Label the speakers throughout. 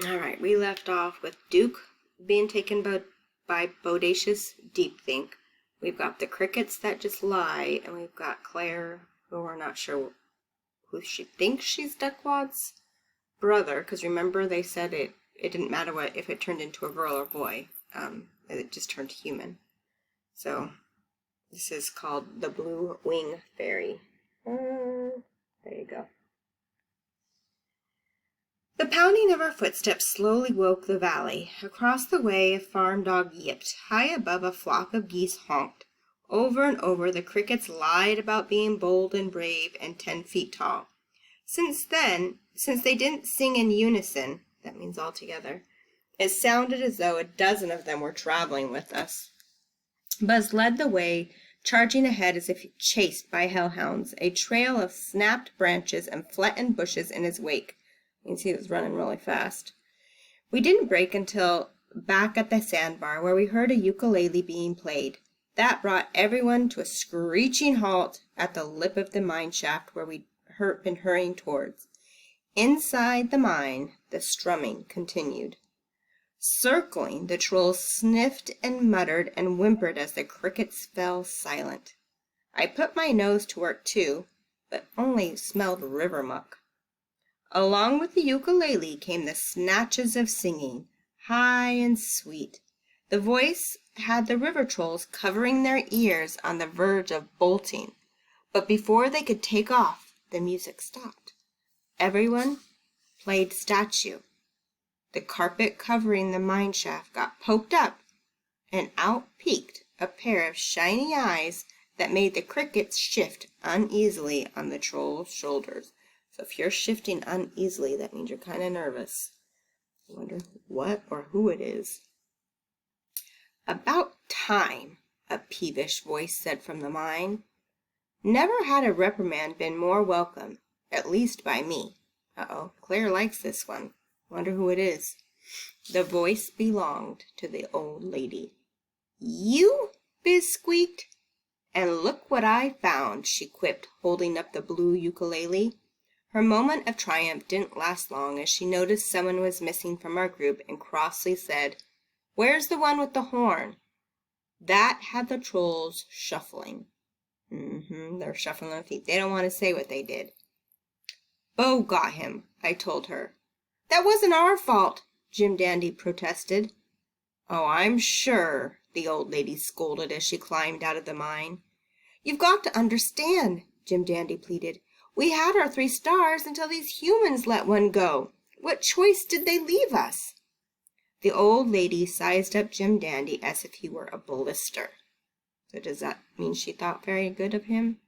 Speaker 1: All right, we left off with Duke being taken by bodacious deep think. We've got the crickets that just lie, and we've got Claire, who we're not sure who she thinks she's Duckwad's brother, because remember they said it didn't matter what if it turned into a girl or boy, it just turned human. So this is called the Blue Wing Fairy. There you go. The pounding of our footsteps slowly woke the valley. Across the way a farm dog yipped. High above a flock of geese honked. Over and over the crickets lied about being bold and brave and 10 feet tall. Since they didn't sing in unison, that means all together, it sounded as though a dozen of them were traveling with us. Buzz led the way, charging ahead as if chased by hellhounds, a trail of snapped branches and flattened bushes in his wake. You can see he was running really fast. We didn't break until back at the sandbar, where we heard a ukulele being played. That brought everyone to a screeching halt at the lip of the mine shaft where we'd been hurrying towards. Inside the mine, the strumming continued. Circling, the trolls sniffed and muttered and whimpered as the crickets fell silent. I put my nose to work too, but only smelled river muck. Along with the ukulele came the snatches of singing, high and sweet. The voice had the river trolls covering their ears on the verge of bolting, but before they could take off, the music stopped. Everyone played statue. The carpet covering the mine shaft got poked up, and out peeked a pair of shiny eyes that made the crickets shift uneasily on the troll's shoulders. So if you're shifting uneasily, that means you're kind of nervous. I wonder what or who it is. About time, a peevish voice said from the mine. Never had a reprimand been more welcome, at least by me. Uh-oh, Claire likes this one. Wonder who it is. The voice belonged to the old lady. You? Biz squeaked. And look what I found, she quipped, holding up the blue ukulele. Her moment of triumph didn't last long as she noticed someone was missing from our group and crossly said, "Where's the one with the horn?" That had the trolls shuffling. They're shuffling their feet. They don't want to say what they did. Bo got him, I told her. That wasn't our fault, Jim Dandy protested. Oh, I'm sure, the old lady scolded as she climbed out of the mine. You've got to understand, Jim Dandy pleaded. We had our 3 stars until these humans let one go. What choice did they leave us? The old lady sized up Jim Dandy as if he were a blister. So does that mean she thought very good of him?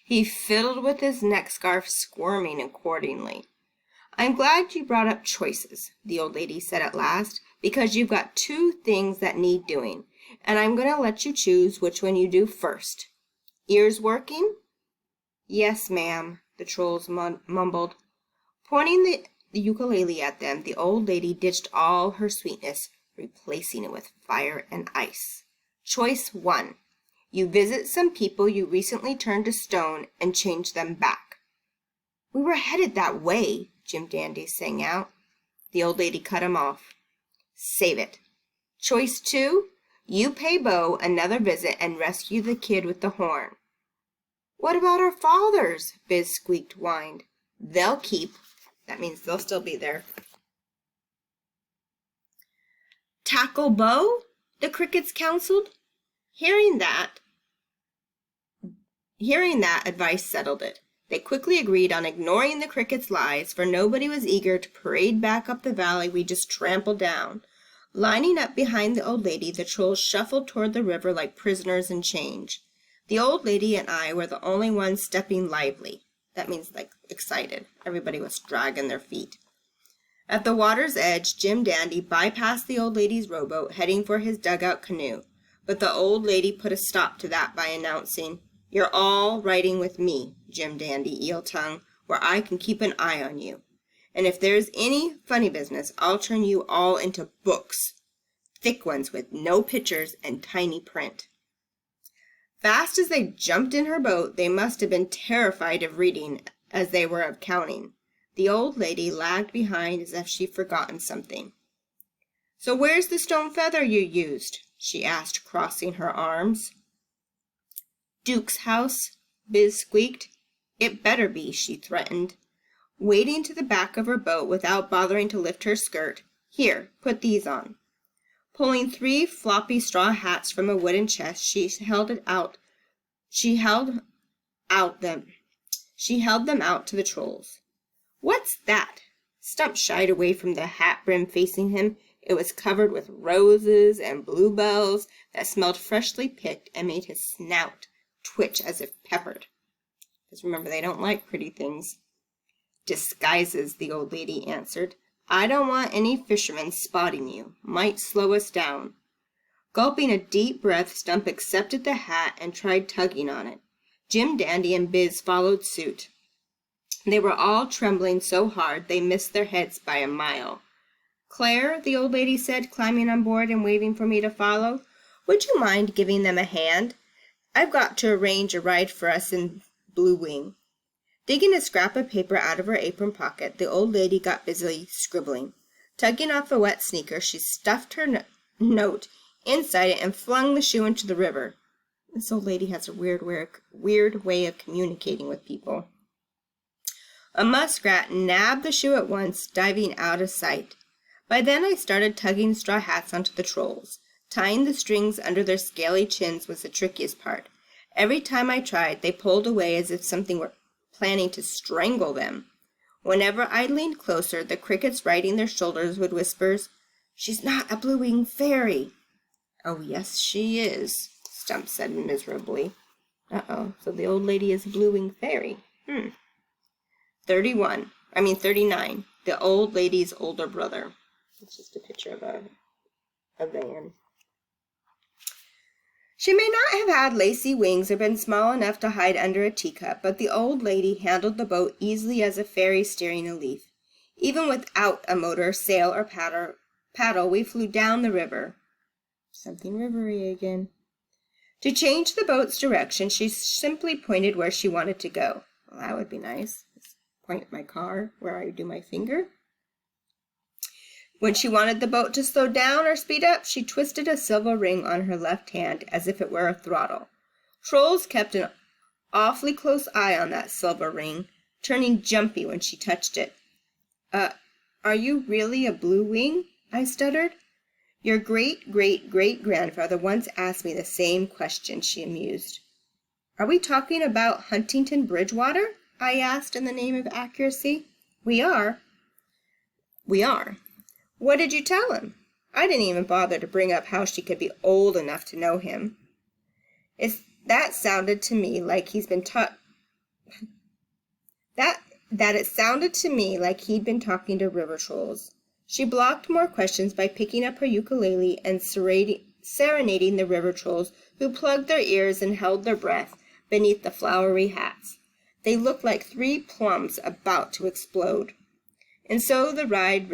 Speaker 1: He fiddled with his neck scarf, squirming accordingly. I'm glad you brought up choices, the old lady said at last, because you've got 2 things that need doing, and I'm going to let you choose which one you do first. Ears working? Yes, ma'am, the trolls mumbled. Pointing the ukulele at them, the old lady ditched all her sweetness, replacing it with fire and ice. Choice 1. You visit some people you recently turned to stone and change them back. We were headed that way, Jim Dandy sang out. The old lady cut him off. Save it. Choice 2. You pay Bo another visit and rescue the kid with the horn. What about our fathers? Biz squeaked, whined. They'll keep. That means they'll still be there. Tackle Bo? The crickets counseled. Hearing that advice settled it. They quickly agreed on ignoring the crickets' lies, for nobody was eager to parade back up the valley we just trampled down. Lining up behind the old lady, the trolls shuffled toward the river like prisoners in chains. The old lady and I were the only ones stepping lively. That means, like, excited. Everybody was dragging their feet. At the water's edge, Jim Dandy bypassed the old lady's rowboat, heading for his dugout canoe. But the old lady put a stop to that by announcing, You're all riding with me, Jim Dandy, eel-tongue, where I can keep an eye on you. And if there's any funny business, I'll turn you all into books. Thick ones with no pictures and tiny print. Fast as they jumped in her boat, they must have been terrified of reading as they were of counting. The old lady lagged behind as if she'd forgotten something. "So where's the stone feather you used?" she asked, crossing her arms. "Duke's house," Biz squeaked. "It better be," she threatened, wading to the back of her boat without bothering to lift her skirt. "Here, put these on." Pulling 3 floppy straw hats from a wooden chest, she held them out to the trolls. "What's that?" Stump shied away from the hat brim facing him. It was covered with roses and bluebells that smelled freshly picked and made his snout twitch as if peppered. Because remember, they don't like pretty things. "Disguises," the old lady answered. "I don't want any fishermen spotting you. Might slow us down." Gulping a deep breath, Stump accepted the hat and tried tugging on it. Jim Dandy and Biz followed suit. They were all trembling so hard they missed their heads by a mile. "Claire," the old lady said, climbing on board and waving for me to follow, "would you mind giving them a hand? I've got to arrange a ride for us in Blue Wing." Digging a scrap of paper out of her apron pocket, the old lady got busy scribbling. Tugging off a wet sneaker, she stuffed her note inside it and flung the shoe into the river. This old lady has a weird way of communicating with people. A muskrat nabbed the shoe at once, diving out of sight. By then I started tugging straw hats onto the trolls. Tying the strings under their scaly chins was the trickiest part. Every time I tried, they pulled away as if something were planning to strangle them. Whenever I leaned closer, the crickets riding their shoulders would whisper, "She's not a blue-winged fairy." "Oh, yes, she is," Stump said miserably. Uh-oh, so the old lady is a blue-winged fairy. 39. The old lady's older brother. It's just a picture of a van. She may not have had lacy wings or been small enough to hide under a teacup, but the old lady handled the boat easily as a fairy steering a leaf. Even without a motor, sail, or paddle, we flew down the river. Something rivery again. To change the boat's direction, she simply pointed where she wanted to go. Well, that would be nice. Point at my car where I do my finger. When she wanted the boat to slow down or speed up, she twisted a silver ring on her left hand as if it were a throttle. Trolls kept an awfully close eye on that silver ring, turning jumpy when she touched it. Are you really a blue wing?" I stuttered. "Your great-great-great-grandfather once asked me the same question," she amused. "Are we talking about Huntington Bridgewater?" I asked in the name of accuracy. We are. "What did you tell him?" I didn't even bother to bring up how she could be old enough to know him. That sounded to me like he'd been talking to river trolls. She blocked more questions by picking up her ukulele and serenading the river trolls, who plugged their ears and held their breath beneath the flowery hats. They looked like 3 plums about to explode. And so the ride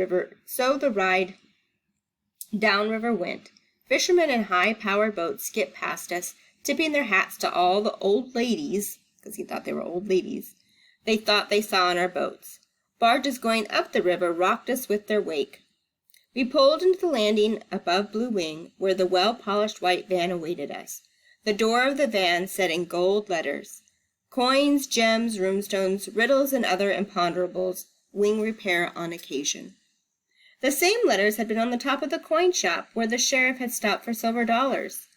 Speaker 1: downriver went. Fishermen in high-powered boats skipped past us, tipping their hats to all the old ladies, because he thought they were old ladies, they thought they saw on our boats. Barges going up the river rocked us with their wake. We pulled into the landing above Blue Wing, where the well-polished white van awaited us. The door of the van said in gold letters, "Coins, gems, runestones, riddles, and other imponderables. Wing repair on occasion." The same letters had been on the top of the coin shop where the sheriff had stopped for silver dollars.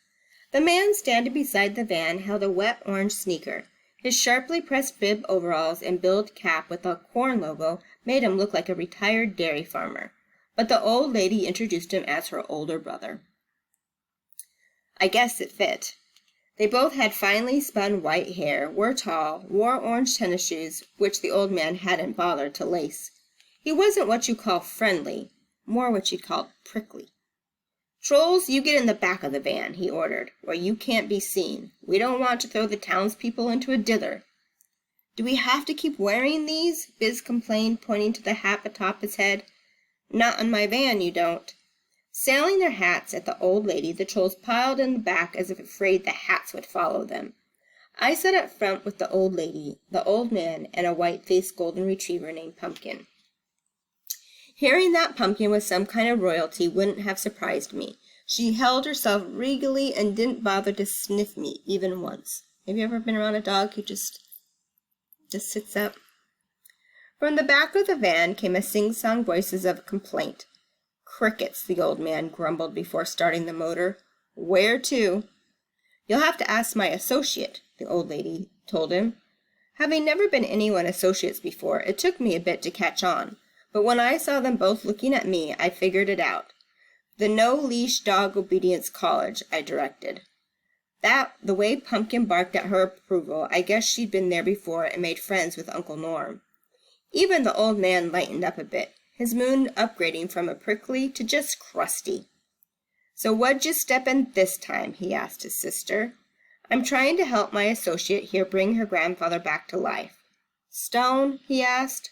Speaker 1: The man standing beside the van held a wet orange sneaker. His sharply pressed bib overalls and billed cap with a corn logo made him look like a retired dairy farmer, but the old lady introduced him as her older brother. I guess it fit. They both had finely spun white hair, were tall, wore orange tennis shoes, which the old man hadn't bothered to lace. He wasn't what you call friendly, more what you'd call prickly. "Trolls, you get in the back of the van," he ordered, "where you can't be seen. We don't want to throw the townspeople into a dither." "Do we have to keep wearing these?" Biz complained, pointing to the hat atop his head. "Not in my van, you don't." Sailing their hats at the old lady, the trolls piled in the back as if afraid the hats would follow them. I sat up front with the old lady, the old man, and a white-faced golden retriever named Pumpkin. Hearing that Pumpkin was some kind of royalty wouldn't have surprised me. She held herself regally and didn't bother to sniff me even once. Have you ever been around a dog who just sits up? From the back of the van came a sing-song voices of complaint. Crickets, the old man grumbled before starting the motor. Where to? You'll have to ask my associate, the old lady told him. Having never been anyone's associates before, it took me a bit to catch on, but when I saw them both looking at me, I figured it out. The No-Leash Dog Obedience College, I directed. The way Pumpkin barked at her approval, I guess she'd been there before and made friends with Uncle Norm. Even the old man lightened up a bit, his mood upgrading from a prickly to just crusty. So what'd you step in this time? He asked his sister. I'm trying to help my associate here bring her grandfather back to life. Stone? He asked.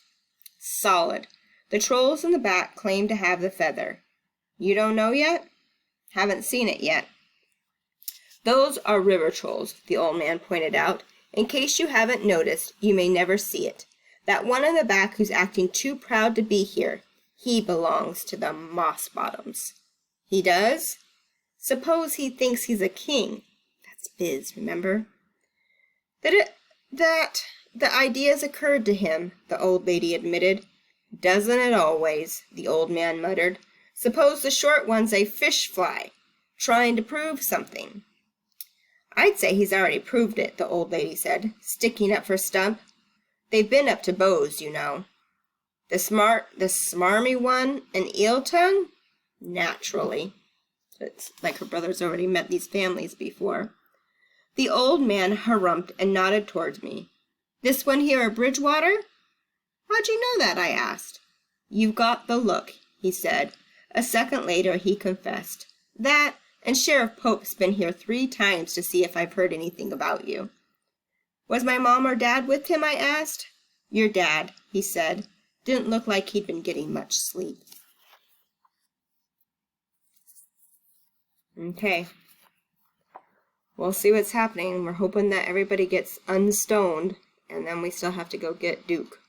Speaker 1: Solid. The trolls in the back claim to have the feather. You don't know yet? Haven't seen it yet. Those are river trolls, the old man pointed out. In case you haven't noticed, you may never see it. That one in the back who's acting too proud to be here, he belongs to the moss bottoms. He does? Suppose he thinks he's a king. That's Biz, remember? The idea's occurred to him, the old lady admitted. Doesn't it always? The old man muttered. Suppose the short one's a fish fly, trying to prove something. I'd say he's already proved it, the old lady said, sticking up for Stump. They've been up to Bose, you know. The smarmy one, an eel tongue? Naturally. It's like her brother's already met these families before. The old man harumphed and nodded towards me. This one here a Bridgewater? How'd you know that? I asked. You've got the look, he said. A second later he confessed. That, and Sheriff Pope's been here 3 times to see if I've heard anything about you. Was my mom or dad with him? I asked. Your dad, he said. Didn't look like he'd been getting much sleep. Okay. We'll see what's happening. We're hoping that everybody gets unstoned, and then we still have to go get Duke.